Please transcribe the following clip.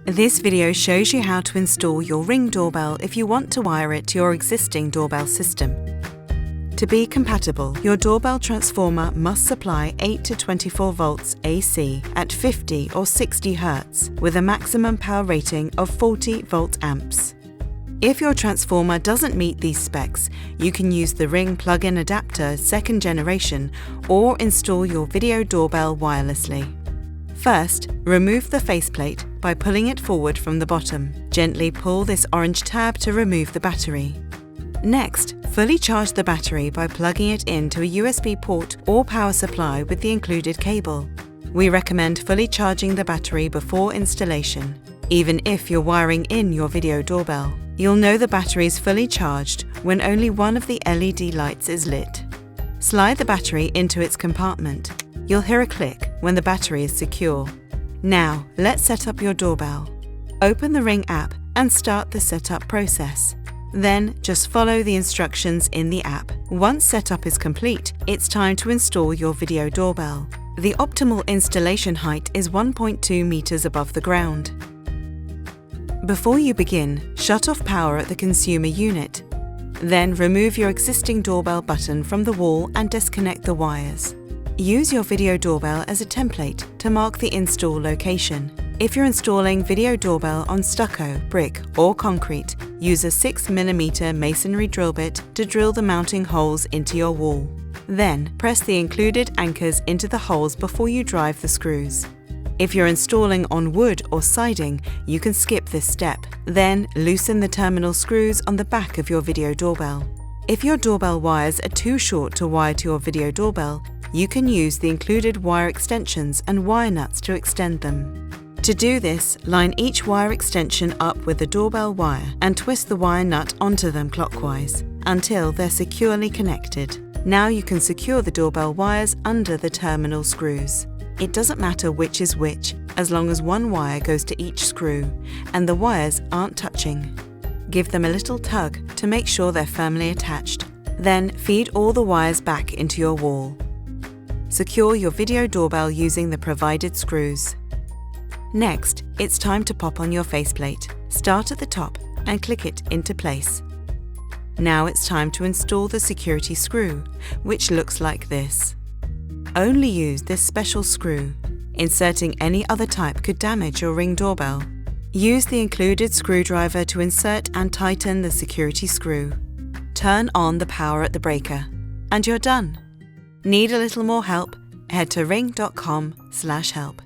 This video shows you how to install your Ring doorbell if you want to wire it to your existing doorbell system. To be compatible, your doorbell transformer must supply 8 to 24 volts AC at 50 or 60 Hz with a maximum power rating of 40 volt amps. If your transformer doesn't meet these specs, you can use the Ring plug-in adapter 2nd generation or install your video doorbell wirelessly. First, remove the faceplate by pulling it forward from the bottom. Gently pull this orange tab to remove the battery. Next, fully charge the battery by plugging it into a USB port or power supply with the included cable. We recommend fully charging the battery before installation. Even if you're wiring in your video doorbell, you'll know the battery is fully charged when only one of the LED lights is lit. Slide the battery into its compartment. You'll hear a click when the battery is secure. Now, let's set up your doorbell. Open the Ring app and start the setup process. Then, just follow the instructions in the app. Once setup is complete, it's time to install your video doorbell. The optimal installation height is 1.2 meters above the ground. Before you begin, shut off power at the consumer unit. Then remove your existing doorbell button from the wall and disconnect the wires. Use your video doorbell as a template to mark the install location. If you're installing video doorbell on stucco, brick or concrete, use a 6mm masonry drill bit to drill the mounting holes into your wall. Then, press the included anchors into the holes before you drive the screws. If you're installing on wood or siding, you can skip this step. Then, loosen the terminal screws on the back of your video doorbell. If your doorbell wires are too short to wire to your video doorbell, you can use the included wire extensions and wire nuts to extend them. To do this, line each wire extension up with the doorbell wire and twist the wire nut onto them clockwise until they're securely connected. Now you can secure the doorbell wires under the terminal screws. It doesn't matter which is which, as long as one wire goes to each screw and the wires aren't touching. Give them a little tug to make sure they're firmly attached. Then feed all the wires back into your wall. Secure your video doorbell using the provided screws. Next, it's time to pop on your faceplate. Start at the top and click it into place. Now it's time to install the security screw, which looks like this. Only use this special screw. Inserting any other type could damage your Ring doorbell. Use the included screwdriver to insert and tighten the security screw. Turn on the power at the breaker, and you're done. Need a little more help? Head to ring.com/help.